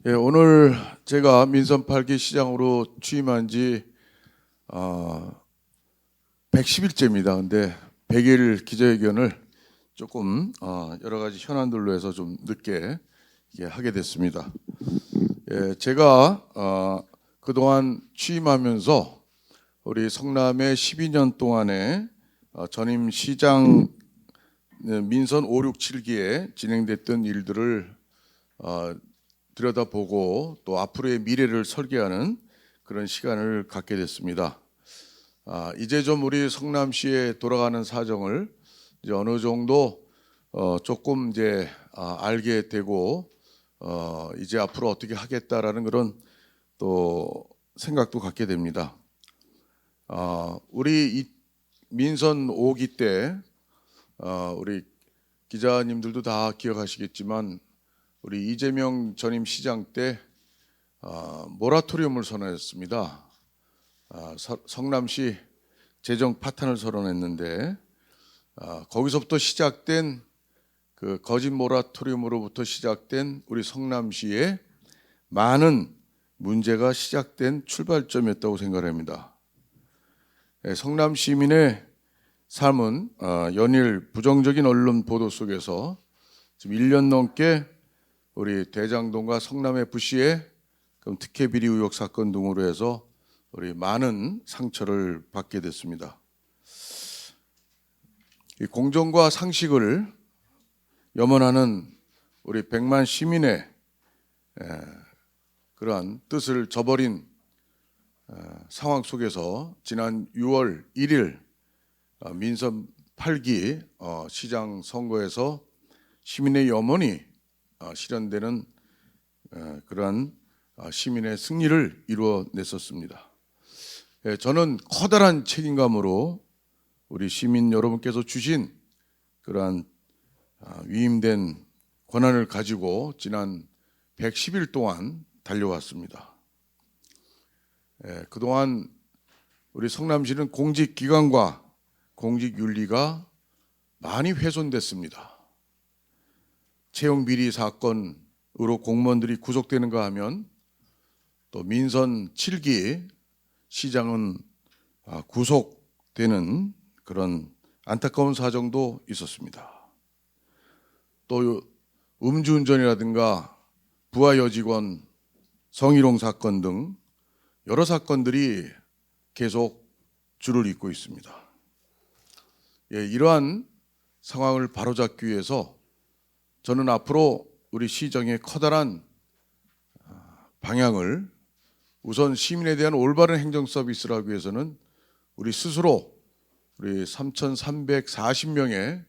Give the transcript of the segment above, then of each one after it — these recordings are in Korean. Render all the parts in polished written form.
예, 오늘 제가 민선 8기 시장으로 취임한 지 110일째입니다. 근데 100일 기자회견을 조금 여러 가지 현안들로 해서 좀 늦게 하게 됐습니다. 예, 제가 그동안 취임하면서 우리 성남의 12년 동안에 전임 시장 민선 5, 6, 7기에 진행됐던 일들을 들여다보고 또 앞으로의 미래를 설계하는 그런 시간을 갖게 됐습니다. 이제 좀 우리 성남시에 돌아가는 사정을 이제 어느 정도 조금 이제 알게 되고 이제 앞으로 어떻게 하겠다라는 그런 또 생각도 갖게 됩니다. 우리 이 민선 5기 때 우리 기자님들도 다 기억하시겠지만 우리 이재명 전임 시장 때 모라토리움을 선언했습니다. 성남시 재정 파탄을 선언했는데 거기서부터 시작된 그 거짓 모라토리움으로부터 시작된 우리 성남시의 많은 문제가 시작된 출발점이었다고 생각합니다. 성남 시민의 삶은 연일 부정적인 언론 보도 속에서 지금 1년 넘게 우리 대장동과 성남의 부시의 특혜 비리 의혹 사건 등으로 해서 우리 많은 상처를 받게 됐습니다. 이 공정과 상식을 염원하는 우리 100만 시민의 그러한 뜻을 저버린 상황 속에서 지난 6월 1일 민선 8기 시장 선거에서 시민의 염원이 실현되는 그러한 시민의 승리를 이루어냈었습니다. 저는 커다란 책임감으로 우리 시민 여러분께서 주신 그러한 위임된 권한을 가지고 지난 110일 동안 달려왔습니다. 그동안 우리 성남시는 공직기관과 공직윤리가 많이 훼손됐습니다. 채용 비리 사건으로 공무원들이 구속되는가 하면 또 민선 7기 시장은 구속되는 그런 안타까운 사정도 있었습니다. 또 음주운전이라든가 부하 여직원 성희롱 사건 등 여러 사건들이 계속 줄을 잇고 있습니다. 이러한 상황을 바로잡기 위해서 저는 앞으로 우리 시정의 커다란 방향을 우선 시민에 대한 올바른 행정 서비스를 하기 위해서는 우리 스스로 우리 3,340명의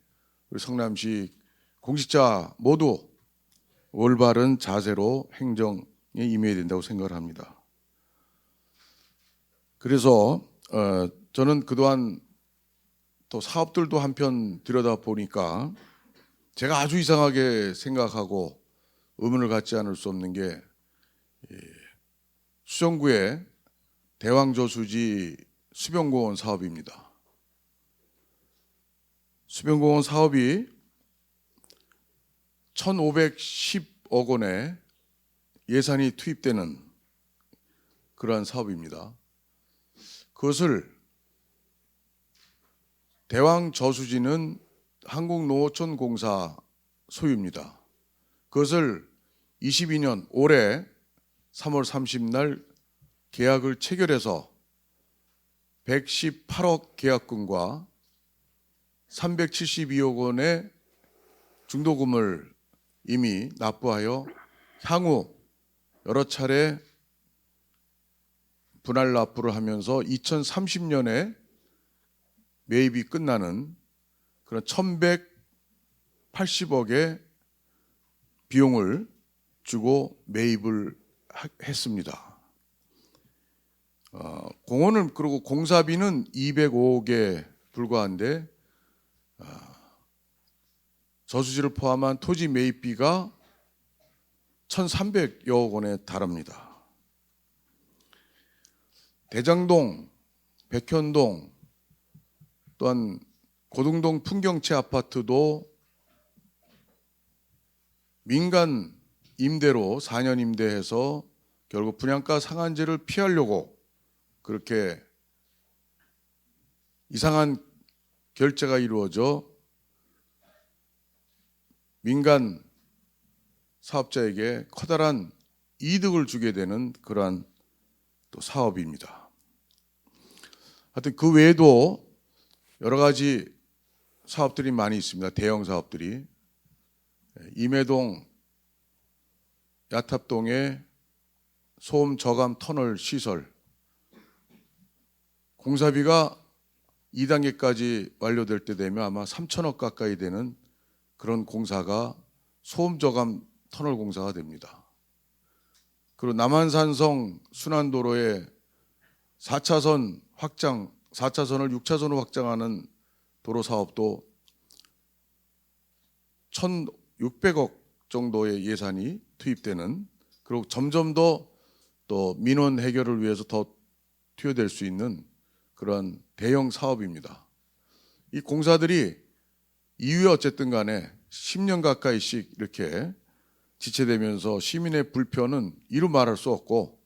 우리 성남시 공직자 모두 올바른 자세로 행정에 임해야 된다고 생각을 합니다. 그래서 저는 그동안 또 사업들도 한편 들여다보니까 제가 아주 이상하게 생각하고 의문을 갖지 않을 수 없는 게 수정구의 대왕저수지 수변공원 사업입니다. 수변공원 사업이 1,510억 원의 예산이 투입되는 그러한 사업입니다. 그것을 대왕저수지는 한국농어촌공사 소유입니다. 그것을 22년 올해 3월 30날 계약을 체결해서 118억 계약금과 372억 원의 중도금을 이미 납부하여 향후 여러 차례 분할 납부를 하면서 2030년에 매입이 끝나는 그런 1,180억의 비용을 주고 매입을 했습니다. 공원은 그리고 공사비는 205억에 불과한데 저수지를 포함한 토지 매입비가 1,300여억 원에 달합니다. 대장동, 백현동, 또한 고등동 풍경채 아파트도 민간 임대로 4년 임대해서 결국 분양가 상한제를 피하려고 그렇게 이상한 결제가 이루어져 민간 사업자에게 커다란 이득을 주게 되는 그러한 또 사업입니다. 하여튼 그 외에도 여러 가지 사업들이 많이 있습니다. 대형 사업들이. 임해동 야탑동의 소음 저감 터널 시설 공사비가 2단계까지 완료될 때 되면 아마 3천억 가까이 되는 그런 공사가 소음 저감 터널 공사가 됩니다. 그리고 남한산성 순환도로의 4차선 확장, 4차선을 6차선으로 확장하는 도로 사업도 1,600억 정도의 예산이 투입되는, 그리고 점점 더 또 민원 해결을 위해서 더 투여될 수 있는 그런 대형 사업입니다. 이 공사들이 이후에 어쨌든 간에 10년 가까이씩 이렇게 지체되면서 시민의 불편은 이루 말할 수 없고,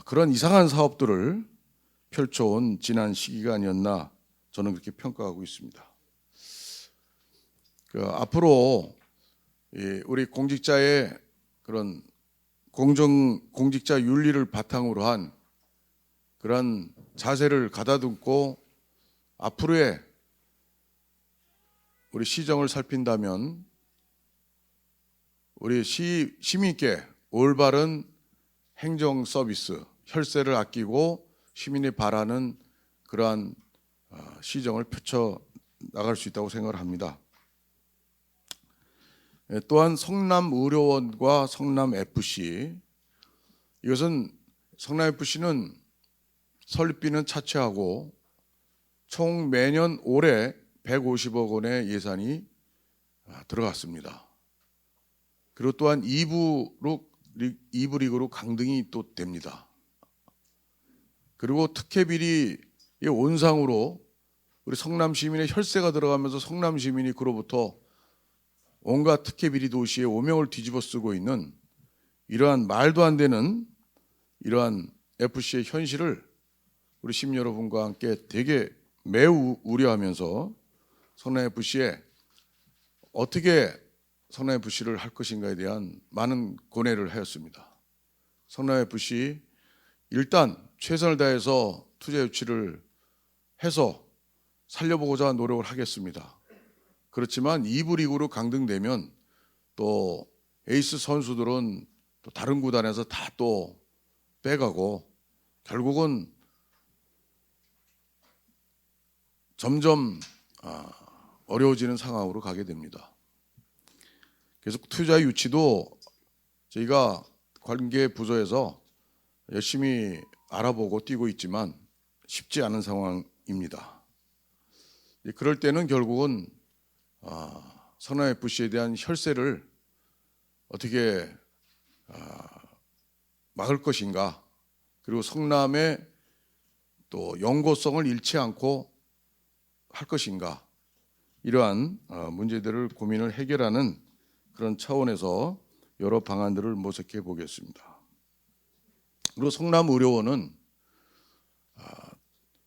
그런 이상한 사업들을 펼쳐온 지난 시기가 아니었나 저는 그렇게 평가하고 있습니다. 앞으로 우리 공직자의 그런 공직자 윤리를 바탕으로 한 그런 자세를 가다듬고 앞으로의 우리 시정을 살핀다면 우리 시민께 올바른 행정 서비스, 혈세를 아끼고 시민이 바라는 그러한 시정을 펼쳐 나갈 수 있다고 생각을 합니다. 또한 성남의료원과 성남FC, 이것은 성남FC는 설립비는 차치하고 총 매년 올해 150억 원의 예산이 들어갔습니다. 그리고 또한 2부 리그로 강등이 또 됩니다. 그리고 특혜 비리의 온상으로 우리 성남 시민의 혈세가 들어가면서 성남 시민이 그로부터 온갖 특혜 비리 도시의 오명을 뒤집어 쓰고 있는 이러한 말도 안 되는 이러한 FC의 현실을 우리 시민 여러분과 함께 되게 매우 우려하면서 성남FC에 어떻게 성남FC를 할 것인가에 대한 많은 고뇌를 하였습니다. 성남FC 일단 최선을 다해서 투자 유치를 해서 살려보고자 노력을 하겠습니다. 그렇지만 2부 리그로 강등되면 또 에이스 선수들은 또 다른 구단에서 다 또 빼가고 결국은 점점 어려워지는 상황으로 가게 됩니다. 그래서 투자 유치도 저희가 관계 부서에서 열심히 알아보고 뛰고 있지만 쉽지 않은 상황입니다. 그럴 때는 결국은 성남FC에 대한 혈세를 어떻게 막을 것인가, 그리고 성남의 또 영고성을 잃지 않고 할 것인가, 이러한 문제들을 고민을 해결하는 그런 차원에서 여러 방안들을 모색해 보겠습니다. 그리고 성남의료원은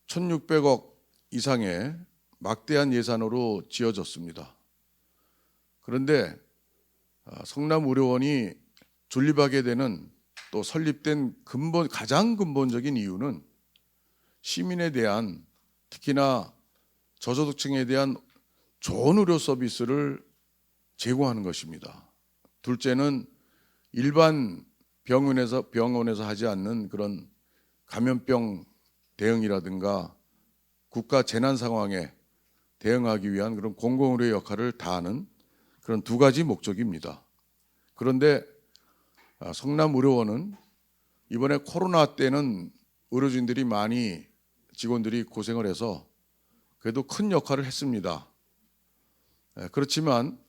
1,600억 이상의 막대한 예산으로 지어졌습니다. 그런데 성남의료원이 존립하게 되는 또 설립된 가장 근본적인 이유는 시민에 대한, 특히나 저소득층에 대한 좋은 의료 서비스를 제공하는 것입니다. 둘째는 일반 병원에서 하지 않는 그런 감염병 대응이라든가 국가 재난 상황에 대응하기 위한 그런 공공의료 역할을 다하는 그런 두 가지 목적입니다. 그런데 성남의료원은 이번에 코로나 때는 의료진들이 많이 직원들이 고생을 해서 그래도 큰 역할을 했습니다. 그렇지만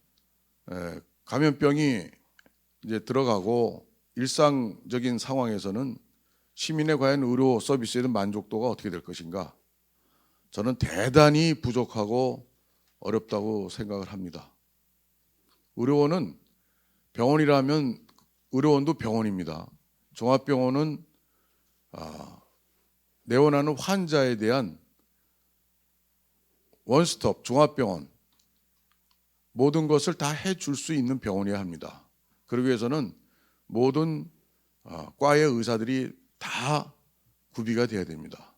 감염병이 이제 들어가고 일상적인 상황에서는 시민의 과연 의료 서비스에 대한 만족도가 어떻게 될 것인가? 저는 대단히 부족하고 어렵다고 생각을 합니다. 의료원은 병원이라면 의료원도 병원입니다. 종합병원은 내원하는 환자에 대한 원스톱 종합병원, 모든 것을 다 해줄 수 있는 병원이어야 합니다. 그러기 위해서는 모든 과의 의사들이 다 구비가 돼야 됩니다.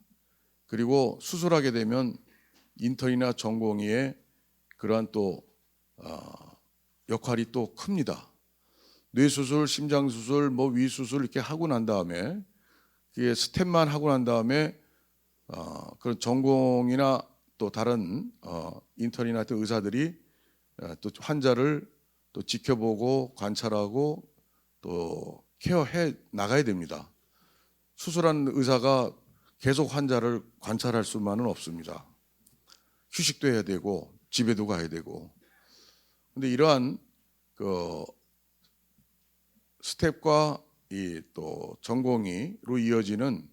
그리고 수술하게 되면 인턴이나 전공의의 그러한 또 역할이 또 큽니다. 뇌수술, 심장수술, 뭐 위수술 이렇게 하고 난 다음에 그게 스텝만 하고 난 다음에 그런 전공이나 또 다른 인턴이나 또 의사들이 또 환자를 또 지켜보고 관찰하고 또 케어해 나가야 됩니다. 수술한 의사가 계속 환자를 관찰할 수만은 없습니다. 휴식도 해야 되고 집에도 가야 되고. 근데 이러한 그 스텝과 이 또 전공의로 이어지는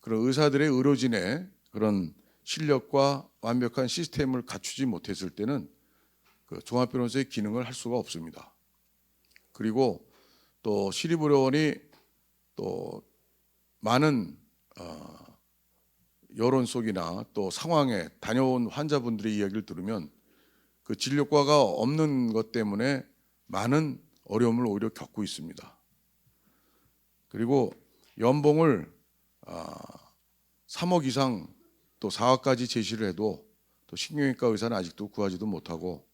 그런 의사들의 의료진의 그런 실력과 완벽한 시스템을 갖추지 못했을 때는 그 종합병원에서의 기능을 할 수가 없습니다. 그리고 또 시립의료원이 또 많은 여론 속이나 또 상황에 다녀온 환자분들의 이야기를 들으면 그 진료과가 없는 것 때문에 많은 어려움을 오히려 겪고 있습니다. 그리고 연봉을 3억 이상 또 4억까지 제시를 해도 또 신경외과 의사는 아직도 구하지도 못하고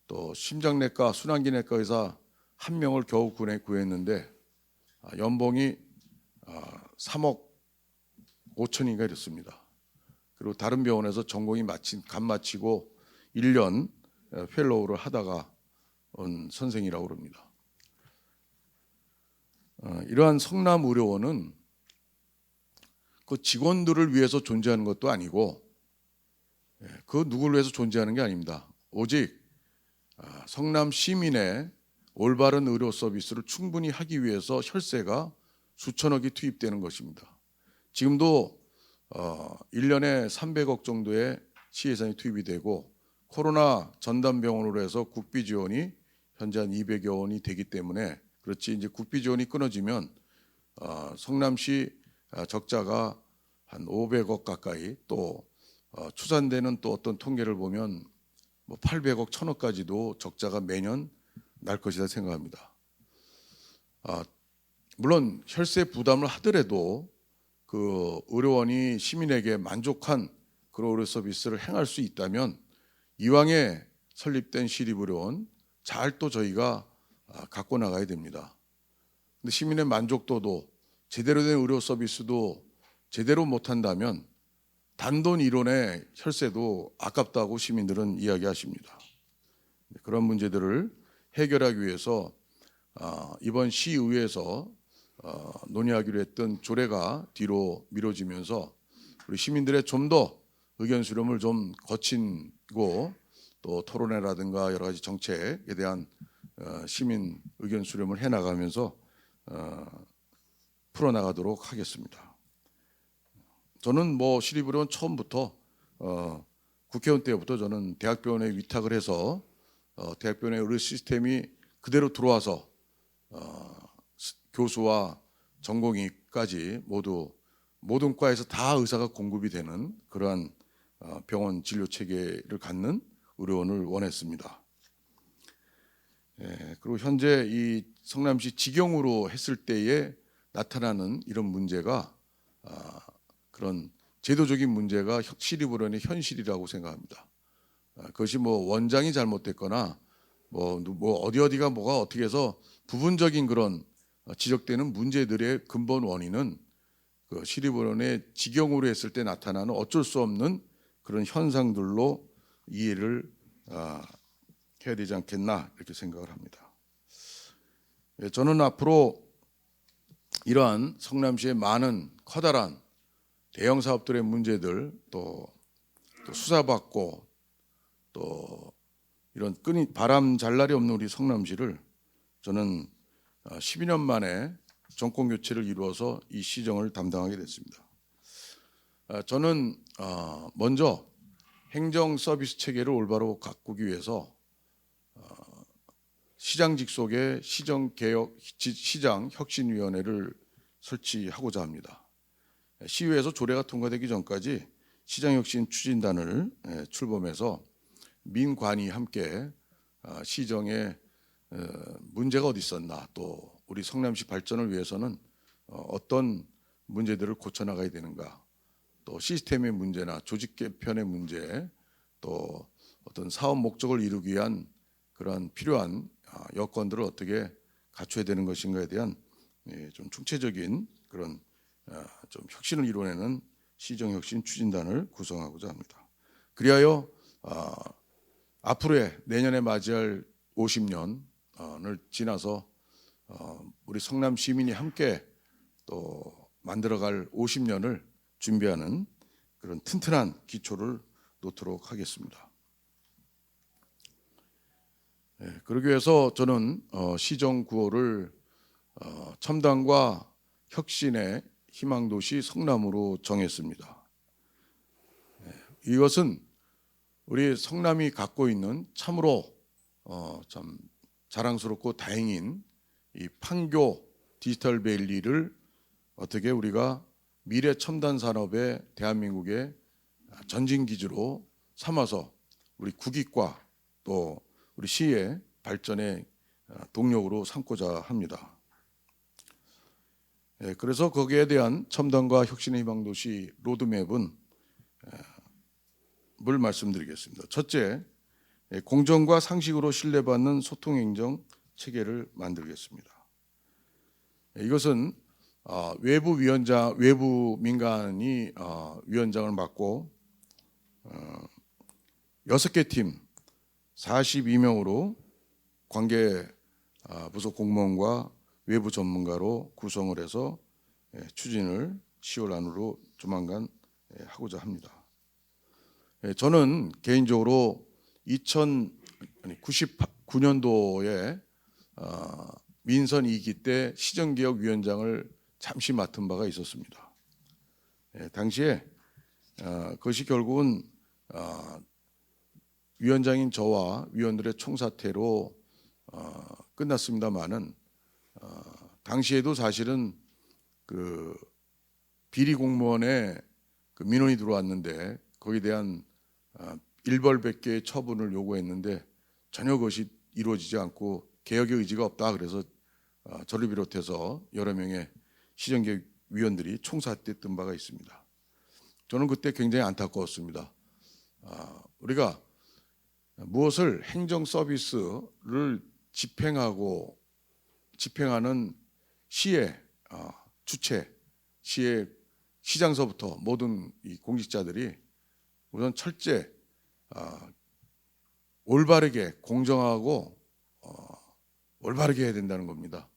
또 심장내과, 순환기내과 의사 한 명을 겨우 구했는데 연봉이 3억 5천인가 이렇습니다. 그리고 다른 병원에서 전공이 간 마치고 1년 펠로우를 하다가 온 선생이라고 그럽니다. 이러한 성남의료원은 그 직원들을 위해서 존재하는 것도 아니고 그 누구를 위해서 존재하는 게 아닙니다. 오직 성남 시민의 올바른 의료 서비스를 충분히 하기 위해서 혈세가 수천억이 투입되는 것입니다. 지금도 1년에 300억 정도의 시예산이 투입이 되고 코로나 전담병원으로 해서 국비 지원이 현재 한 200여 원이 되기 때문에 그렇지 이제 국비 지원이 끊어지면 성남시 적자가 한 500억 가까이 또 추산되는 또 어떤 통계를 보면 뭐 800억, 1000억까지도 적자가 매년 날 것이다 생각합니다. 물론 혈세 부담을 하더라도 그 의료원이 시민에게 만족한 그런 의료 서비스를 행할 수 있다면 이왕에 설립된 시립의료원 잘 또 저희가 갖고 나가야 됩니다. 근데 시민의 만족도도 제대로 된 의료 서비스도 제대로 못한다면 단돈 1원의 혈세도 아깝다고 시민들은 이야기하십니다. 그런 문제들을 해결하기 위해서 이번 시의회에서 논의하기로 했던 조례가 뒤로 미뤄지면서 우리 시민들의 좀 더 의견 수렴을 좀 거치고 또 토론회라든가 여러 가지 정책에 대한 시민 의견 수렴을 해나가면서 풀어나가도록 하겠습니다. 저는 뭐 시립의료원 처음부터 국회의원 때부터 저는 대학병원에 위탁을 해서 대학병원의 의료 시스템이 그대로 들어와서 교수와 전공의까지 모두 모든 과에서 다 의사가 공급이 되는 그러한 병원 진료 체계를 갖는 의료원을 원했습니다. 그리고 현재 이 성남시 직영으로 했을 때에 나타나는 이런 문제가 그런 제도적인 문제가 시립의료원의 현실이라고 생각합니다. 그것이 뭐 원장이 잘못됐거나 뭐 어디가 뭐가 어떻게 해서 부분적인 그런 지적되는 문제들의 근본 원인은 그 시립의료원의 직영으로 했을 때 나타나는 어쩔 수 없는 그런 현상들로 이해를 해야 되지 않겠나 이렇게 생각을 합니다. 저는 앞으로 이러한 성남시의 많은 커다란 대형 사업들의 문제들 또 수사받고 또 이런 바람 잘 날이 없는 우리 성남시를 저는 12년 만에 정권 교체를 이루어서 이 시정을 담당하게 됐습니다. 저는 먼저 행정 서비스 체계를 올바로 가꾸기 위해서 시장 직속의 시장 혁신위원회를 설치하고자 합니다. 시의회에서 조례가 통과되기 전까지 시장혁신 추진단을 출범해서 민관이 함께 시정에 문제가 어디 있었나, 또 우리 성남시 발전을 위해서는 어떤 문제들을 고쳐나가야 되는가, 또 시스템의 문제나 조직 개편의 문제, 또 어떤 사업 목적을 이루기 위한 그러한 필요한 여건들을 어떻게 갖춰야 되는 것인가에 대한 좀 총체적인 그런 좀 혁신을 이뤄내는 시정혁신 추진단을 구성하고자 합니다. 그리하여 앞으로의 내년에 맞이할 50년을 지나서 우리 성남 시민이 함께 또 만들어갈 50년을 준비하는 그런 튼튼한 기초를 놓도록 하겠습니다. 그러기 위해서 저는 시정 구호를 첨단과 혁신의 희망도시 성남으로 정했습니다. 이것은 우리 성남이 갖고 있는 참으로 참 자랑스럽고 다행인 이 판교 디지털 밸리를 어떻게 우리가 미래 첨단 산업의 대한민국의 전진 기지로 삼아서 우리 국익과 또 우리 시의 발전의 동력으로 삼고자 합니다. 그래서 거기에 대한 첨단과 혁신의 희망도시 로드맵은 뭘 말씀드리겠습니다. 첫째, 공정과 상식으로 신뢰받는 소통행정 체계를 만들겠습니다. 이것은 외부 민간이 위원장을 맡고 6개 팀 42명으로 관계 부서 공무원과 외부 전문가로 구성을 해서 추진을 10월 안으로 조만간 하고자 합니다. 저는 개인적으로 1999년도에 민선 2기 때 시정개혁위원장을 잠시 맡은 바가 있었습니다. 당시에 그것이 결국은 위원장인 저와 위원들의 총사퇴로 끝났습니다마는 당시에도 사실은 그 비리 공무원에 그 민원이 들어왔는데 거기에 대한 일벌백계의 처분을 요구했는데 전혀 그것이 이루어지지 않고 개혁의 의지가 없다. 그래서 저를 비롯해서 여러 명의 시정개혁위원들이 총사퇴했던 바가 있습니다. 저는 그때 굉장히 안타까웠습니다. 우리가 무엇을 행정 서비스를 집행하는 시의 주체, 시의 시장서부터 모든 이 공직자들이 우선 철저히 올바르게 공정하고 올바르게 해야 된다는 겁니다.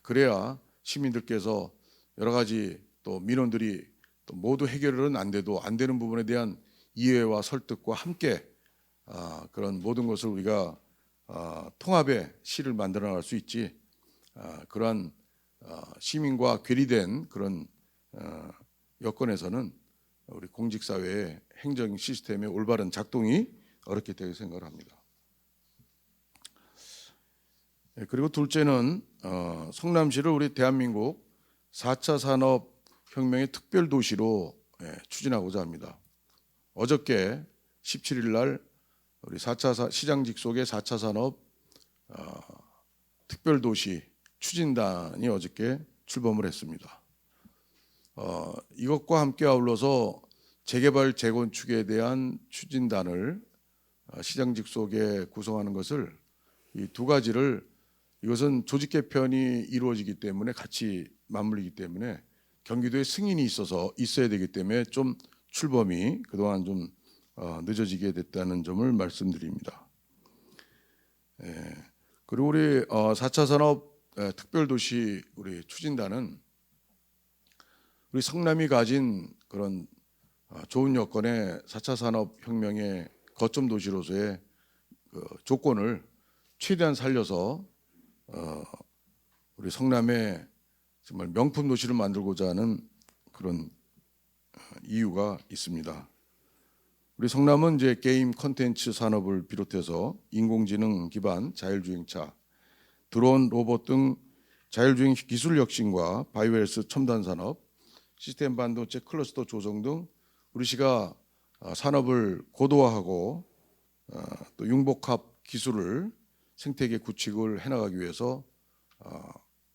그래야 시민들께서 여러 가지 또 민원들이 또 모두 해결은 안 돼도 안 되는 부분에 대한 이해와 설득과 함께 그런 모든 것을 우리가 통합의 시를 만들어 나갈 수 있지, 그러한 시민과 괴리된 그런 여건에서는 우리 공직사회의 행정 시스템의 올바른 작동이 어렵게 되게 생각을 합니다. 그리고 둘째는 성남시를 우리 대한민국 4차 산업혁명의 특별도시로 추진하고자 합니다. 어저께 17일 날 우리 4차 시장 직속의 4차 산업 특별도시 추진단이 어저께 출범을 했습니다. 이것과 함께 아울러서 재개발 재건축에 대한 추진단을 시장 직속에 구성하는 것을 이 두 가지를, 이것은 조직 개편이 이루어지기 때문에 같이 맞물리기 때문에 경기도에 승인이 있어야 되기 때문에 좀 출범이 그동안 좀 늦어지게 됐다는 점을 말씀드립니다. 그리고 우리 4차 산업 특별도시 우리 추진단은 우리 성남이 가진 그런 좋은 여건의 4차 산업혁명의 거점 도시로서의 그 조건을 최대한 살려서 우리 성남에 정말 명품 도시를 만들고자 하는 그런 이유가 있습니다. 우리 성남은 이제 게임 콘텐츠 산업을 비롯해서 인공지능 기반 자율주행차, 드론, 로봇 등 자율주행 기술 혁신과 바이오헬스 첨단 산업, 시스템 반도체 클러스터 조성 등 우리 시가 산업을 고도화하고 또 융복합 기술을 생태계 구축을 해나가기 위해서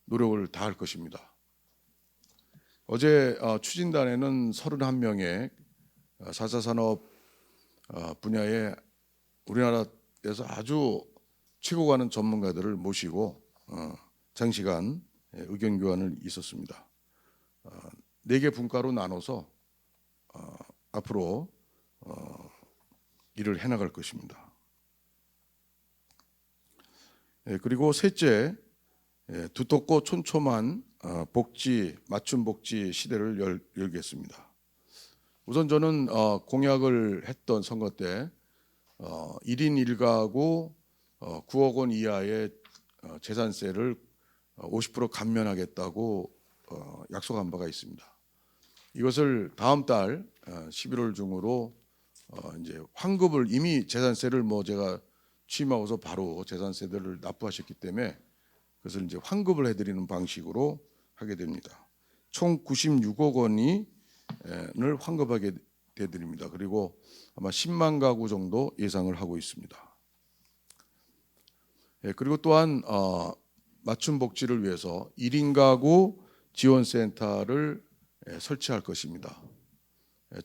노력을 다할 것입니다. 어제 추진단에는 31명의 4차 산업 분야에 우리나라에서 아주 최고 가는 전문가들을 모시고 장시간 의견 교환을 있었습니다. 4개 분과로 나눠서 앞으로 일을 해나갈 것입니다. 그리고 셋째, 두텁고 촘촘한 복지, 맞춤 복지 시대를 열겠습니다. 우선 저는 공약을 했던 선거 때 1인 1가구 9억 원 이하의 재산세를 50% 감면하겠다고 약속한 바가 있습니다. 이것을 다음 달 11월 중으로 이제 환급을 이미 재산세를 제가 취임하고서 바로 재산세들을 납부하셨기 때문에 그것을 이제 환급을 해드리는 방식으로 하게 됩니다. 총 96억 원을 환급하게 되드립니다. 그리고 아마 10만 가구 정도 예상을 하고 있습니다. 그리고 또한 맞춤 복지를 위해서 1인 가구 지원센터를 설치할 것입니다.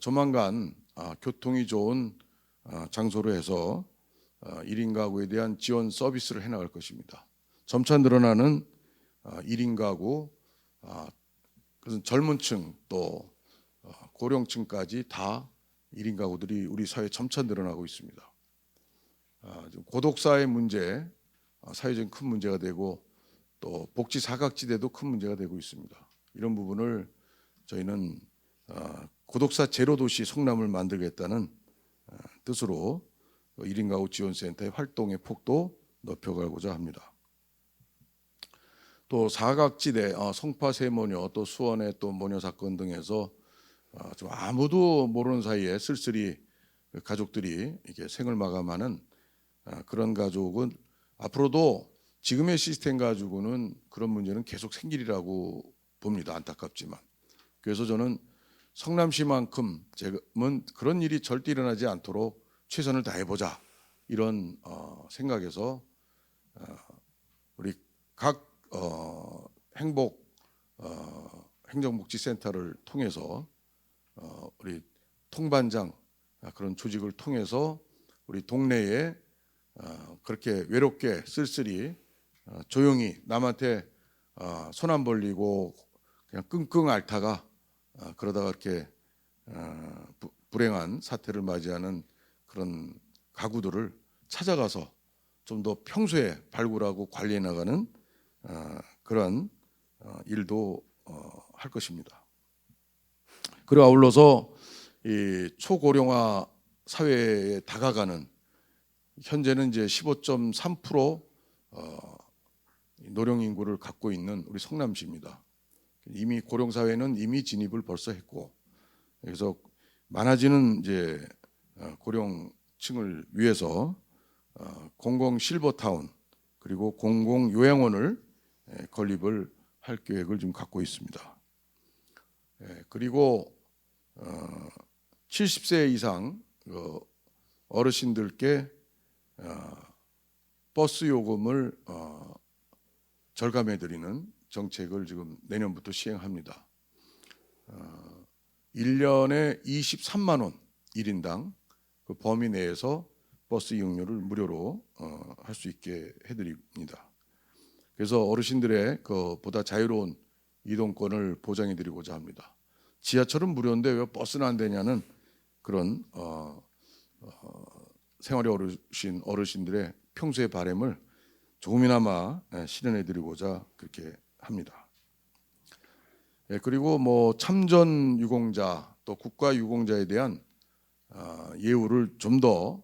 조만간 교통이 좋은 장소로 해서 1인 가구에 대한 지원 서비스를 해나갈 것입니다. 점차 늘어나는 1인 가구, 그것은 젊은 층 또 고령층까지 다 1인 가구들이 우리 사회에 점차 늘어나고 있습니다. 고독사의 문제, 사회적인 큰 문제가 되고 또 복지 사각지대도 큰 문제가 되고 있습니다. 이런 부분을 저희는 고독사 제로 도시 성남을 만들겠다는 뜻으로 1인 가구 지원센터의 활동의 폭도 높여가고자 합니다. 또 사각지대, 성파 세모녀, 또 수원의 또 모녀 사건 등에서 좀 아무도 모르는 사이에 쓸쓸히 가족들이 이렇게 생을 마감하는 그런 가족은 앞으로도 지금의 시스템 가지고는 그런 문제는 계속 생기리라고 봅니다. 안타깝지만. 그래서 저는 성남시만큼 지금은 그런 일이 절대 일어나지 않도록 최선을 다해보자 이런 생각에서 우리 각 행정복지센터를 통해서 우리 통반장 그런 조직을 통해서 우리 동네에 그렇게 외롭게 쓸쓸히 조용히 남한테 손 안 벌리고 그냥 끙끙 앓다가 그러다가 이렇게 불행한 사태를 맞이하는 그런 가구들을 찾아가서 좀 더 평소에 발굴하고 관리해 나가는 그런 일도 할 것입니다. 그리고 아울러서 이 초고령화 사회에 다가가는 현재는 이제 15.3% 노령 인구를 갖고 있는 우리 성남시입니다. 이미 고령 사회는 이미 진입을 벌써 했고, 그래서 많아지는 이제 고령층을 위해서 공공 실버타운 그리고 공공 요양원을 건립을 할 계획을 지금 갖고 있습니다. 그리고 70세 이상 어르신들께 버스 요금을 절감해드리는 정책을 지금 내년부터 시행합니다. 1년에 23만 원 1인당 그 범위 내에서 버스 이용료를 무료로 할 수 있게 해드립니다. 그래서 어르신들의 그 보다 자유로운 이동권을 보장해드리고자 합니다. 지하철은 무료인데 왜 버스는 안 되냐는 그런 생활의 어르신들의 평소의 바람을 조금이나마 실현해드리고자 그렇게 합니다. 그리고 참전 유공자 또 국가 유공자에 대한 예우를 좀 더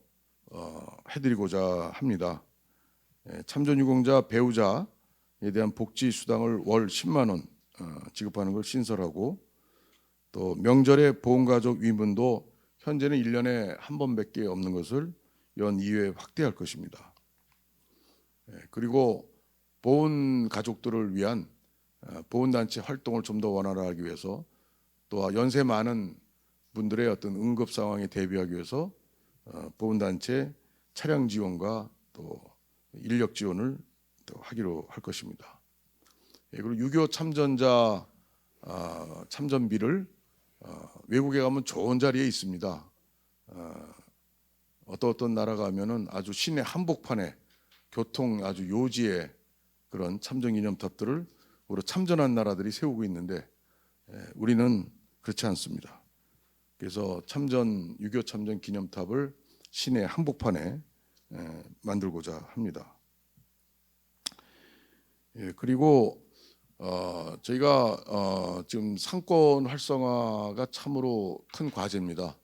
해드리고자 합니다. 참전 유공자 배우자에 대한 복지 수당을 월 10만 원 지급하는 걸 신설하고 또 명절의 보험가족 위문도 현재는 1년에 한 번밖에 없는 것을 연 2회 확대할 것입니다. 그리고 보훈 가족들을 위한 보훈단체 활동을 좀 더 원활하게 위해서 또 연세 많은 분들의 어떤 응급 상황에 대비하기 위해서 보훈단체 차량 지원과 또 인력 지원을 또 하기로 할 것입니다. 그리고 6.25 참전자 참전비를 외국에 가면 좋은 자리에 있습니다. 어떤 나라 가면은 아주 시내 한복판에 교통 아주 요지에 그런 참전기념탑들을 우리 참전한 나라들이 세우고 있는데 우리는 그렇지 않습니다. 그래서 6.25 참전 기념탑을 시내 한복판에 만들고자 합니다. 그리고 저희가 지금 상권 활성화가 참으로 큰 과제입니다.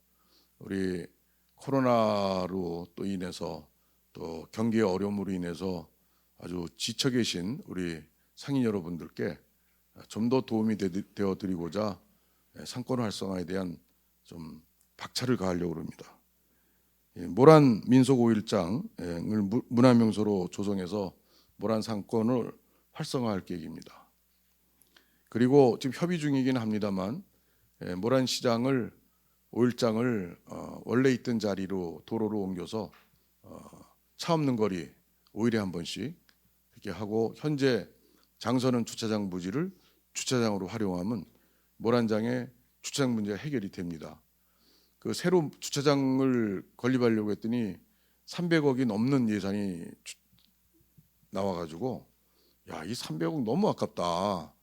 우리 코로나로 또 인해서 또 경기의 어려움으로 인해서 아주 지쳐 계신 우리 상인 여러분들께 좀 더 도움이 되어 드리고자 상권 활성화에 대한 좀 박차를 가하려고 합니다. 모란 민속 5일장을 문화명소로 조성해서 모란 상권을 활성화할 계획입니다. 그리고 지금 협의 중이긴 합니다만 모란 시장을 5일장을 원래 있던 자리로 도로로 옮겨서 차 없는 거리 5일에 한 번씩 이렇게 하고 현재 장서는 주차장 부지를 주차장으로 활용하면 모란장의 주차장 문제가 해결이 됩니다. 그 새로 주차장을 건립하려고 했더니 300억이 넘는 예산이 나와가지고 이 300억 너무 아깝다.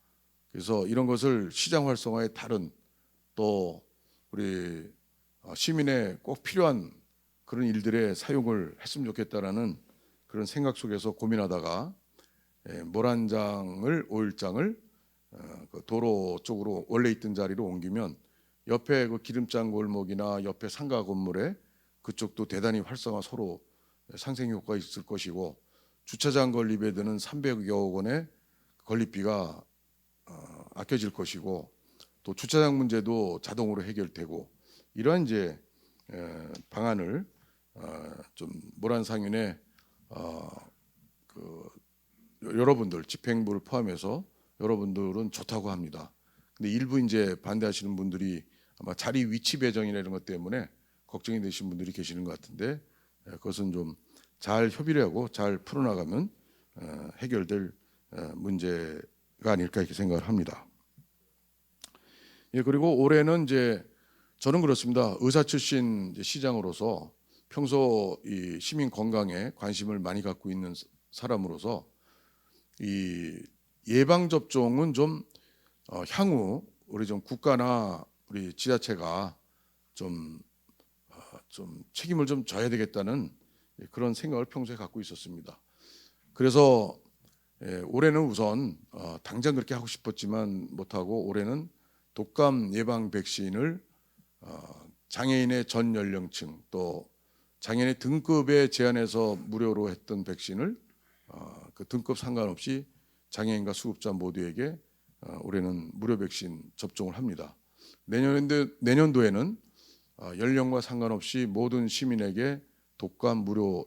그래서 이런 것을 시장 활성화에 다른 또 우리 시민의 꼭 필요한 그런 일들에 사용을 했으면 좋겠다라는 그런 생각 속에서 고민하다가 모란장을 5일장을 그 도로 쪽으로 원래 있던 자리로 옮기면 옆에 그 기름장 골목이나 옆에 상가 건물에 그쪽도 대단히 활성화 서로 상생 효과가 있을 것이고 주차장 건립에 드는 300여 억 원의 건립비가 아껴질 것이고 또 주차장 문제도 자동으로 해결되고 이러한 이제 방안을 좀 모란 상인의 그 여러분들 집행부를 포함해서 여러분들은 좋다고 합니다. 근데 일부 이제 반대하시는 분들이 아마 자리 위치 배정이나 이런 것 때문에 걱정이 되신 분들이 계시는 것 같은데 그것은 좀 잘 협의를 하고 잘 풀어나가면 해결될 문제가 아닐까 이렇게 생각을 합니다. 그리고 올해는 이제 저는 그렇습니다. 의사 출신 시장으로서 평소 이 시민 건강에 관심을 많이 갖고 있는 사람으로서 이 예방 접종은 좀 향후 우리 좀 국가나 우리 지자체가 좀 책임을 좀 져야 되겠다는 그런 생각을 평소에 갖고 있었습니다. 그래서 올해는 우선 당장 그렇게 하고 싶었지만 못하고 올해는 독감 예방 백신을 장애인의 전 연령층 또 장애인의 등급에 제한해서 무료로 했던 백신을 그 등급 상관없이 장애인과 수급자 모두에게 올해는 무료 백신 접종을 합니다. 내년도에는 연령과 상관없이 모든 시민에게 독감 무료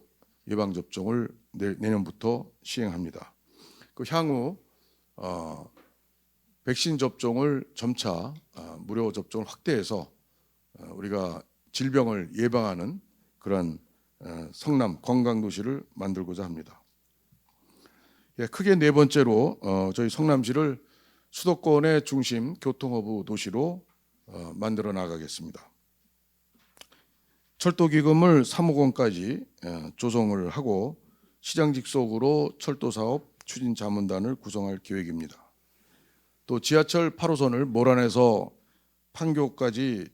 예방 접종을 내년부터 시행합니다. 그 향후 백신 접종을 점차 무료 접종을 확대해서 우리가 질병을 예방하는 그런 성남 건강도시를 만들고자 합니다. 크게 네 번째로 저희 성남시를 수도권의 중심 교통허브 도시로 만들어 나가겠습니다. 철도기금을 3억 원까지 조성을 하고 시장 직속으로 철도사업 추진자문단을 구성할 계획입니다. 또 지하철 8호선을 모란에서 판교까지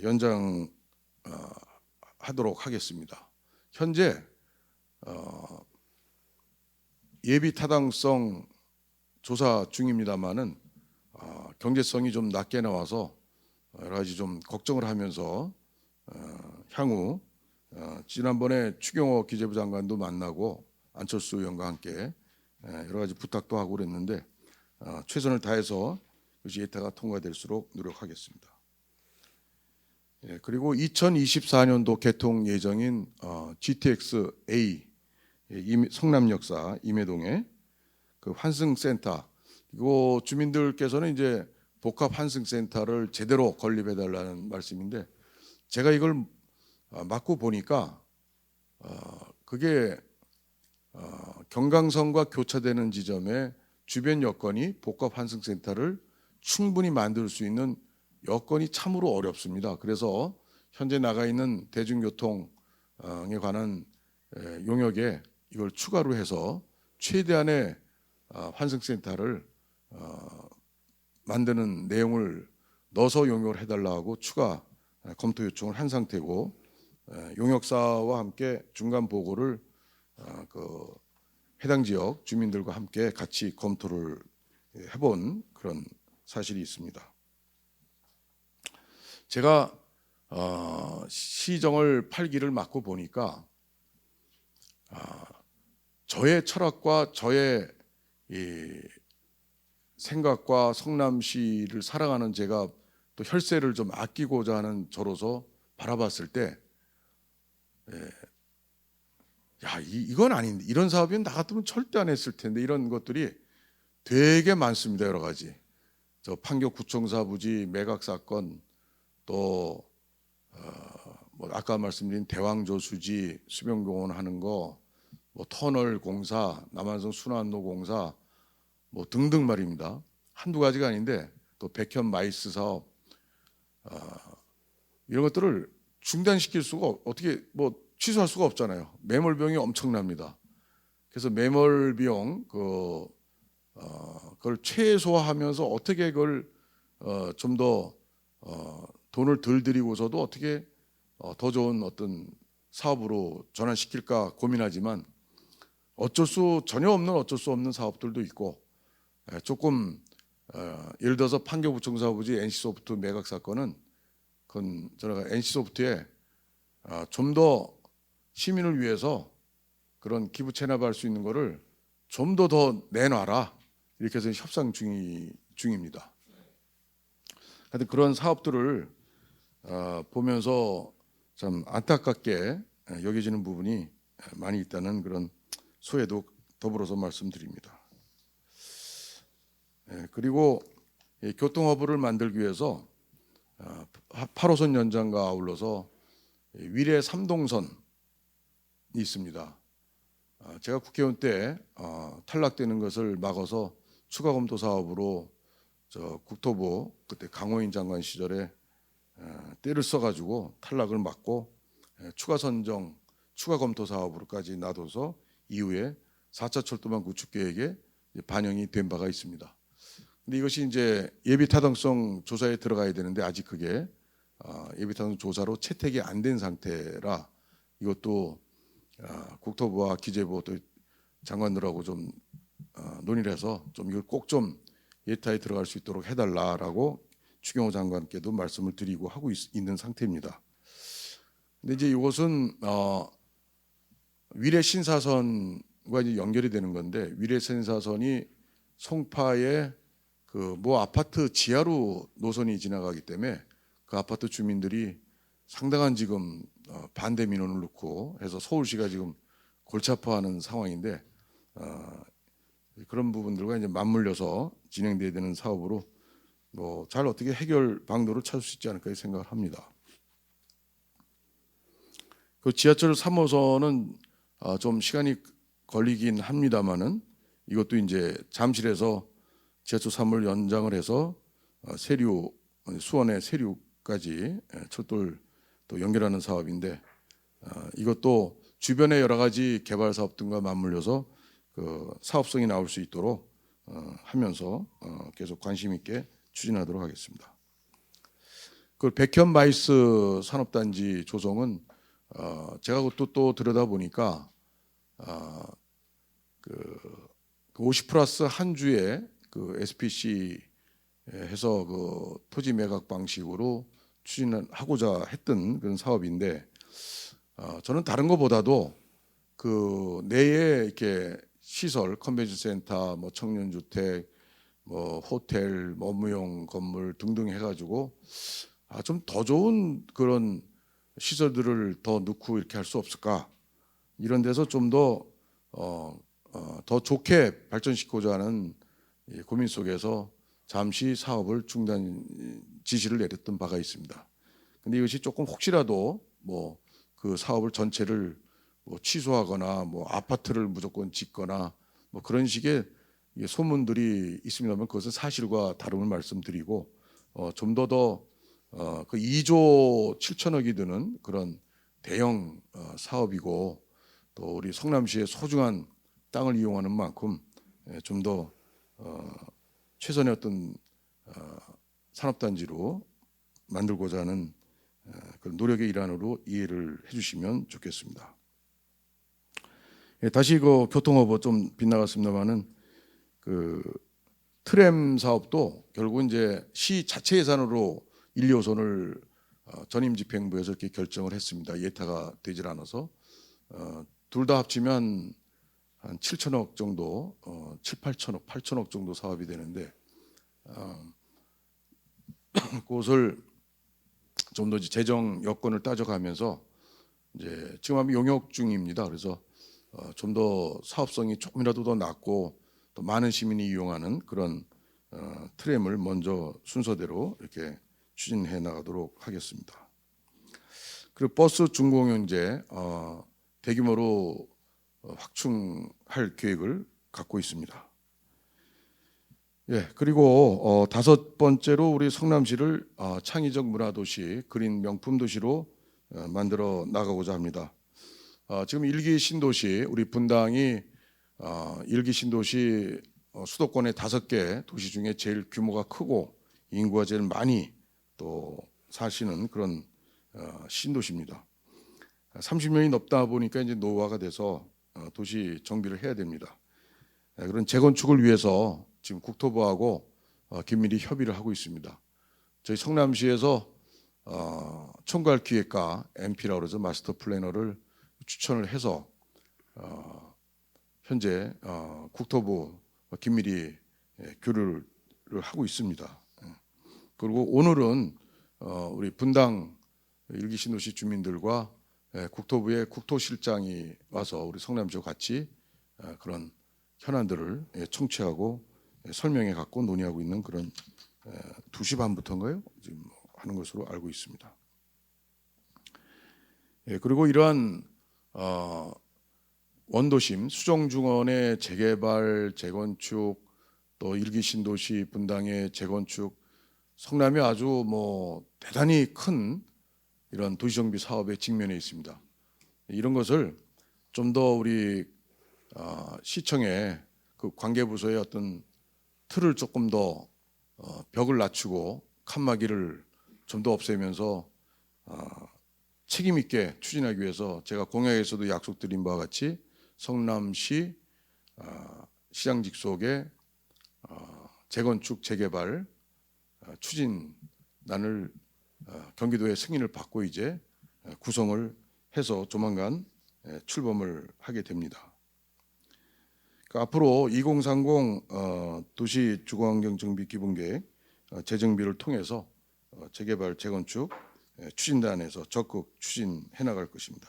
연장하도록 하겠습니다. 현재 예비 타당성 조사 중입니다만은 경제성이 좀 낮게 나와서 여러 가지 좀 걱정을 하면서 향후 지난번에 추경호 기재부 장관도 만나고 안철수 의원과 함께 여러 가지 부탁도 하고 그랬는데 최선을 다해서 이것이 예타가 통과될수록 노력하겠습니다. 그리고 2024년도 개통 예정인 GTX-A 성남역사 임해동에 그 환승센터, 이거 주민들께서는 이제 복합 환승센터를 제대로 건립해달라는 말씀인데, 제가 이걸 맡고 보니까 그게 경강선과 교차되는 지점에 주변 여건이 복합 환승센터를 충분히 만들 수 있는 여건이 참으로 어렵습니다. 그래서 현재 나가 있는 대중교통에 관한 용역에 이걸 추가로 해서 최대한의 환승센터를 만드는 내용을 넣어서 용역을 해달라고 추가 검토 요청을 한 상태고, 용역사와 함께 중간 보고를 그 해당 지역 주민들과 함께 같이 검토를 해본 그런 사실이 있습니다. 제가 시정을 8기를 맡고 보니까 저의 철학과 저의 이 생각과 성남시를 사랑하는 제가 또 혈세를 좀 아끼고자 하는 저로서 바라봤을 때, 이건 아닌데, 이런 사업은 나 같으면 절대 안 했을 텐데, 이런 것들이 되게 많습니다. 여러 가지. 저 판교구청사 부지 매각 사건, 또 뭐 아까 말씀드린 대왕조수지 수변공원 하는 거, 뭐 터널 공사, 남한성 순환로 공사, 뭐 등등 말입니다. 한두 가지가 아닌데, 또 백현 마이스 사업, 이런 것들을 중단시킬 수가 어떻게 뭐 취소할 수가 없잖아요. 매몰 비용이 엄청납니다. 그래서 매몰 비용 그걸 최소화하면서 어떻게 그걸 좀 더 돈을 덜 들이고서도 어떻게 더 좋은 어떤 사업으로 전환시킬까 고민하지만, 전혀 없는 어쩔 수 없는 사업들도 있고, 조금 예를 들어서 판교구청사 부지 NC소프트 매각 사건은 그건 제가 NC소프트에 좀 더 시민을 위해서 그런 기부 체납할 수 있는 거를 좀 더 내놔라, 이렇게 해서 협상 중입니다. 하여튼 그런 사업들을 보면서 참 안타깝게 여겨지는 부분이 많이 있다는 그런 소회도 더불어서 말씀드립니다. 그리고 교통허브를 만들기 위해서 8호선 연장과 아울러서 위례 3동선이 있습니다. 제가 국회의원 때 탈락되는 것을 막아서 추가 검토 사업으로 국토부 그때 강호인 장관 시절에 때를 써가지고 탈락을 막고 추가 선정, 추가 검토 사업으로까지 놔둬서 이후에 4차 철도망 구축 계획에 반영이 된 바가 있습니다. 근데 이것이 이제 예비 타당성 조사에 들어가야 되는데 아직 그게 예비 타당성 조사로 채택이 안 된 상태라, 이것도 국토부와 기재부 또 장관들하고 좀 논의를 해서 좀 이걸 꼭 좀 예타에 들어갈 수 있도록 해달라라고 추경호 장관께도 말씀을 드리고 하고 있는 상태입니다. 근데 이제 이것은 위례 신사선과 이제 연결이 되는 건데, 위례 신사선이 송파에 그 모 아파트 지하로 노선이 지나가기 때문에 그 아파트 주민들이 상당한 지금 반대 민원을 넣고 해서 서울시가 지금 골치 아파하는 상황인데, 그런 부분들과 이제 맞물려서 진행돼야 되는 사업으로 뭐 잘 어떻게 해결 방도를 찾을 수 있지 않을까 생각을 합니다. 그 지하철 3호선은 좀 시간이 걸리긴 합니다만은, 이것도 이제 잠실에서 지하철 3호를 연장을 해서 세류, 수원의 세류까지 철도를 또 연결하는 사업인데, 이것도 주변의 여러 가지 개발 사업 등과 맞물려서 그 사업성이 나올 수 있도록 하면서 계속 관심 있게 추진하도록 하겠습니다. 그 백현 마이스 산업단지 조성은 제가 그것도 또 들여다 보니까 그 50+ 한 주에 그 SPC 해서 그 토지 매각 방식으로 추진하고자 했던 그런 사업인데, 저는 다른 것보다도 그 내에 이렇게 시설, 컨벤션 센터, 뭐 청년주택, 뭐 호텔, 업무용 건물 등등 해가지고 좀 더 좋은 그런 시설들을 더 넣고 이렇게 할 수 없을까? 이런 데서 좀 더 좋게 발전시키고자 하는 고민 속에서 잠시 사업을 중단 지시를 내렸던 바가 있습니다. 근데 이것이 조금 혹시라도 뭐 그 사업을 전체를 뭐 취소하거나 뭐 아파트를 무조건 짓거나 뭐 그런 식의 소문들이 있습니다만 그것은 사실과 다름을 말씀드리고 좀 그 2조 7천억이 드는 그런 대형 사업이고 또 우리 성남시의 소중한 땅을 이용하는 만큼 좀 더 최선의 어떤 산업단지로 만들고자 하는 그런 노력의 일환으로 이해를 해주시면 좋겠습니다. 다시 그 교통허브 좀 빗나갔습니다만은 그 트램 사업도 결국 이제 시 자체 예산으로 1, 2호선을 전임집행부에서 이렇게 결정을 했습니다. 예타가 되질 않아서 둘 다 합치면 한 7천억 정도, 7, 8천억, 8천억 정도 사업이 되는데 그것을 좀 더 재정 여건을 따져가면서 이제 지금 하면 용역 중입니다. 그래서 좀 더 사업성이 조금이라도 더 낮고 또 많은 시민이 이용하는 그런 트램을 먼저 순서대로 이렇게 추진해 나가도록 하겠습니다. 그리고 버스 준공연제 대규모로 확충할 계획을 갖고 있습니다. 그리고 다섯 번째로 우리 성남시를 창의적 문화도시, 그린 명품 도시로 만들어 나가고자 합니다. 지금 일기 신도시 우리 분당이 일기 신도시 수도권의 5개 도시 중에 제일 규모가 크고 인구가 제일 많이 또 사시는 그런 신도시입니다. 30년이 넘다 보니까 이제 노후화가 돼서 도시 정비를 해야 됩니다. 그런 재건축을 위해서 지금 국토부하고 긴밀히 협의를 하고 있습니다. 저희 성남시에서 총괄기획과 MP라고 해서 마스터 플래너를 추천을 해서 현재 국토부 긴밀히 교류를 하고 있습니다. 그리고 오늘은 우리 분당 일기신도시 주민들과 국토부의 국토실장이 와서 우리 성남시와 같이 그런 현안들을 청취하고 설명해 갖고 논의하고 있는 그런 2시 반부터인가요? 지금 하는 것으로 알고 있습니다. 그리고 이러한 원도심 수정중원의 재개발, 재건축, 또 일기신도시 분당의 재건축, 성남이 아주 뭐 대단히 큰 이런 도시정비 사업에 직면해 있습니다. 이런 것을 좀 더 우리 시청의 그 관계부서의 어떤 틀을 조금 더 벽을 낮추고 칸막이를 좀 더 없애면서 책임 있게 추진하기 위해서 제가 공약에서도 약속드린 바와 같이 성남시 시장 직속의 재건축 재개발 추진단을 경기도의 승인을 받고 이제 구성을 해서 조만간 출범을 하게 됩니다. 그러니까 앞으로 2030 도시 주거환경 정비 기본계획 재정비를 통해서 재개발 재건축 추진단에서 적극 추진해 나갈 것입니다.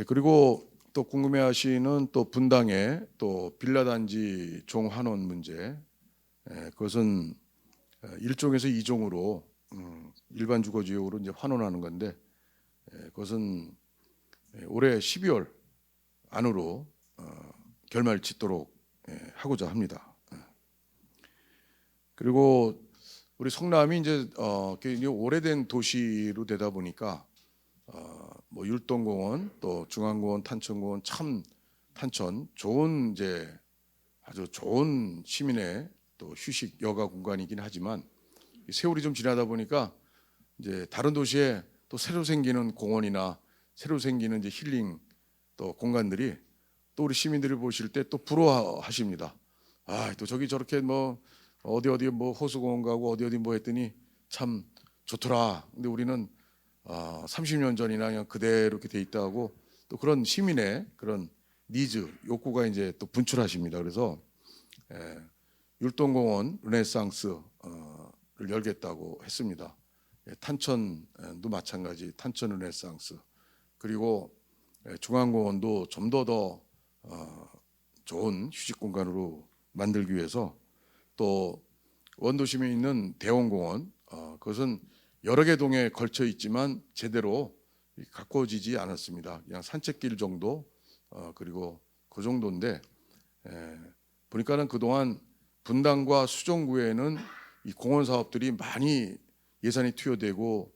그리고 또 궁금해하시는 또 분당의 또 빌라단지 종환원 문제, 그것은 1종에서 2종으로 일반 주거지역으로 이제 환원하는 건데 그것은 올해 12월 안으로 결말 짓도록 하고자 합니다. 그리고 우리 성남이 이제 굉장히 오래된 도시로 되다 보니까 뭐 율동공원, 또 중앙공원, 탄천공원, 참 탄천 좋은 이제 아주 좋은 시민의 또 휴식 여가 공간이긴 하지만 세월이 좀 지나다 보니까 이제 다른 도시에 또 새로 생기는 공원이나 새로 생기는 이제 힐링 또 공간들이 또 우리 시민들이 보실 때 또 부러워하십니다. 또 저기 저렇게 뭐 어디 뭐 호수공원 가고 어디 뭐 했더니 참 좋더라. 근데 우리는 30년 전이나 그냥 그대로 이렇게 돼 있다고 또 그런 시민의 그런 니즈, 욕구가 이제 또 분출하십니다. 그래서 율동공원 르네상스를 열겠다고 했습니다. 탄천도 마찬가지, 탄천 르네상스, 그리고 중앙공원도 좀 더 좋은 휴식 공간으로 만들기 위해서, 또 원도심에 있는 대원공원, 그것은 여러 개 동에 걸쳐 있지만 제대로 가꿔지지 않았습니다. 그냥 산책길 정도, 그리고 그 정도인데, 보니까는 그동안 분당과 수정구에는 이 공원 사업들이 많이 예산이 투여되고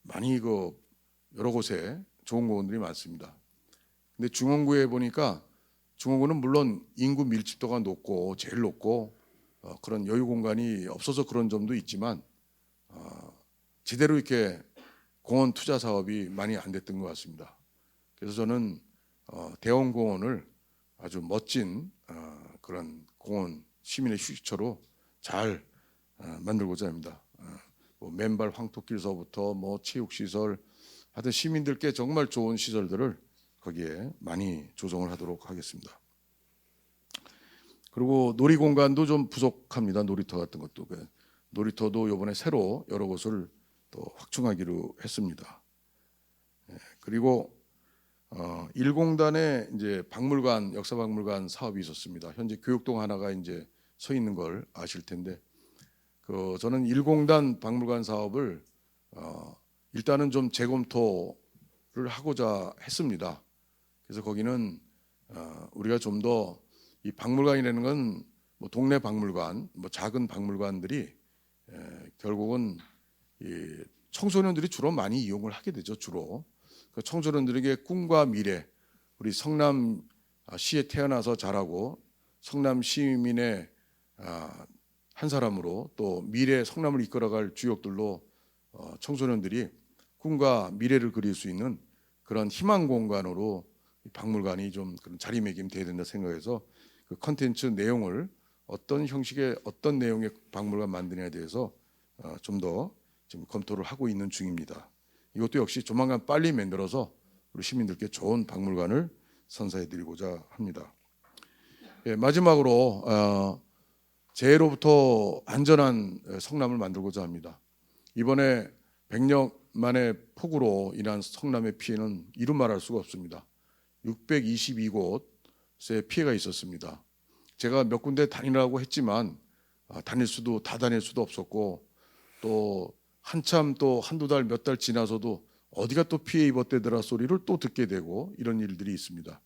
많이 여러 곳에 좋은 공원들이 많습니다. 근데 중원구에 보니까, 중원구는 물론 인구 밀집도가 높고 제일 높고 그런 여유 공간이 없어서 그런 점도 있지만 제대로 이렇게 공원 투자 사업이 많이 안 됐던 것 같습니다. 그래서 저는 대원공원을 아주 멋진 그런 공원, 시민의 휴식처로 잘 만들고자 합니다. 뭐 맨발 황토길서부터 뭐 체육시설, 하여튼 시민들께 정말 좋은 시설들을 거기에 많이 조성을 하도록 하겠습니다. 그리고 놀이 공간도 좀 부족합니다. 놀이터 같은 것도. 놀이터도 이번에 새로 여러 곳을 또 확충하기로 했습니다. 그리고 1공단에 이제 박물관, 역사박물관 사업이 있었습니다. 현재 교육동 하나가 이제 서 있는 걸 아실 텐데, 저는 1공단 박물관 사업을 일단은 좀 재검토를 하고자 했습니다. 그래서 거기는 우리가 좀 더, 이 박물관이라는 건 뭐 동네 박물관, 뭐 작은 박물관들이 결국은 이 청소년들이 주로 많이 이용을 하게 되죠. 주로 그 청소년들에게 꿈과 미래, 우리 성남시에 태어나서 자라고 성남 시민의 한 사람으로, 또 미래 성남을 이끌어갈 주역들로 청소년들이 꿈과 미래를 그릴 수 있는 그런 희망 공간으로 박물관이 좀 그런 자리매김돼야 된다 생각해서 그 컨텐츠 내용을 어떤 형식의 어떤 내용의 박물관 만드냐에 대해서 좀 더 지금 검토를 하고 있는 중입니다. 이것도 역시 조만간 빨리 만들어서 우리 시민들께 좋은 박물관을 선사해드리고자 합니다. 마지막으로 재해로부터 안전한 성남을 만들고자 합니다. 이번에 100년 만의 폭우로 인한 성남의 피해는 이루 말할 수가 없습니다. 622곳의 피해가 있었습니다. 제가 몇 군데 다니라고 했지만 다 다닐 수도 없었고, 또 한참 또 한두 달, 몇 달 지나서도 어디가 또 피해 입었대더라 소리를 또 듣게 되고, 이런 일들이 있습니다.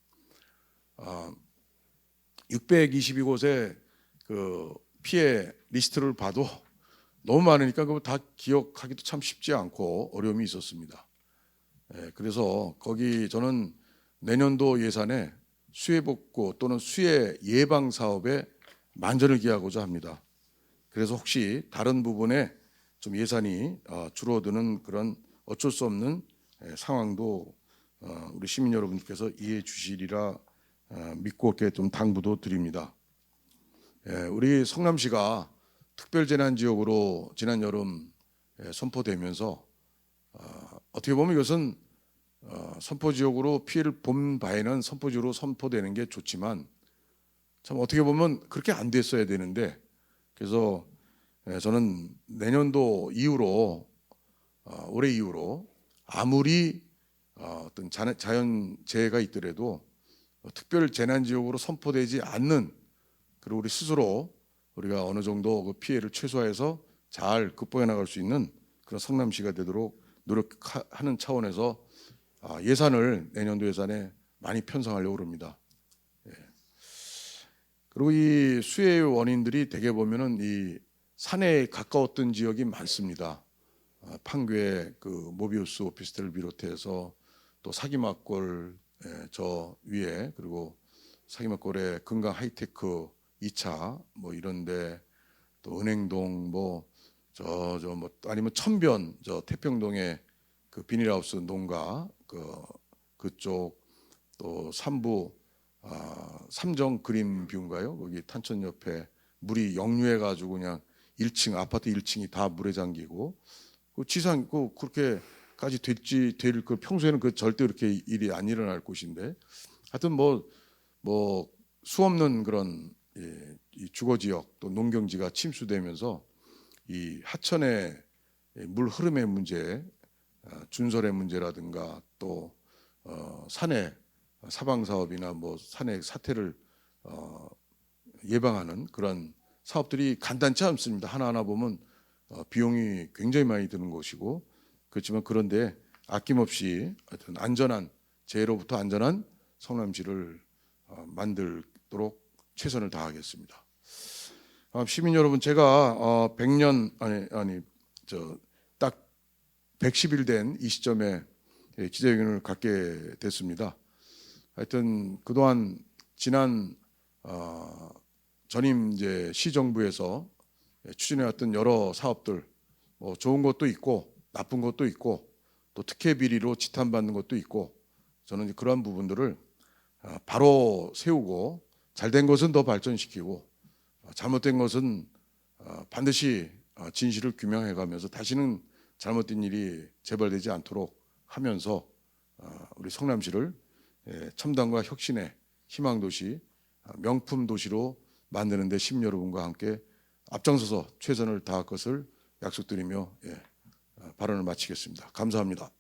622곳의 그 피해 리스트를 봐도 너무 많으니까 그거 다 기억하기도 참 쉽지 않고 어려움이 있었습니다. 그래서 거기 저는 내년도 예산에 수해 복구 또는 수해 예방 사업에 만전을 기하고자 합니다. 그래서 혹시 다른 부분에 좀 예산이 줄어드는 그런 어쩔 수 없는 상황도 우리 시민 여러분께서 이해해 주시리라 믿고 이렇게 좀 당부도 드립니다. 우리 성남시가 특별재난지역으로 지난 여름 선포되면서 어떻게 보면 이것은 선포지역으로 피해를 본 바에는 선포지역으로 선포되는 게 좋지만, 참 어떻게 보면 그렇게 안 됐어야 되는데, 그래서 저는 내년도 이후로, 올해 이후로 아무리 어떤 자연재해가 있더라도 특별재난지역으로 선포되지 않는, 그리고 우리 스스로 우리가 어느 정도 그 피해를 최소화해서 잘 극복해 나갈 수 있는 그런 성남시가 되도록 노력하는 차원에서 예산을 내년도 예산에 많이 편성하려고 합니다. 그리고 이 수해의 원인들이 대개 보면은 이 산에 가까웠던 지역이 많습니다. 판교의 그 모비우스 오피스텔을 비롯해서 또 사기막골 저 위에, 그리고 사기막골의 금강 하이테크 2차 뭐 이런데, 또 은행동 뭐 아니면 천변 저 태평동의 그 비닐하우스 농가 그쪽, 또 삼부 삼정 그린 뷰인가요? 거기 탄천 옆에 물이 역류해 가지고 그냥 1층 아파트 1층이 다 물에 잠기고, 그 지상 그렇게까지 될 그 평소에는 그 절대 그렇게 일이 안 일어날 곳인데, 하여튼 수 없는 그런 이 주거 지역 또 농경지가 침수되면서 이 하천의 물 흐름의 문제, 준설의 문제라든가 또 산의 사방 사업이나 뭐 산의 사태를 예방하는 그런 사업들이 간단치 않습니다. 하나하나 보면 비용이 굉장히 많이 드는 것이고, 그렇지만 그런데 아낌없이 하여튼 안전한, 재해로부터 안전한 성남시를 만들도록 최선을 다하겠습니다. 시민 여러분, 제가 100년 딱 110일 된 이 시점에 기자회견을 갖게 됐습니다. 하여튼 그동안 지난 전임 이제 시정부에서 추진해왔던 여러 사업들, 뭐 좋은 것도 있고 나쁜 것도 있고 또 특혜 비리로 지탄받는 것도 있고, 저는 그러한 부분들을 바로 세우고 잘된 것은 더 발전시키고 잘못된 것은 반드시 진실을 규명해가면서 다시는 잘못된 일이 재발되지 않도록 하면서 우리 성남시를 첨단과 혁신의 희망도시, 명품 도시로 만드는 데 시민 여러분과 함께 앞장서서 최선을 다할 것을 약속드리며 발언을 마치겠습니다. 감사합니다.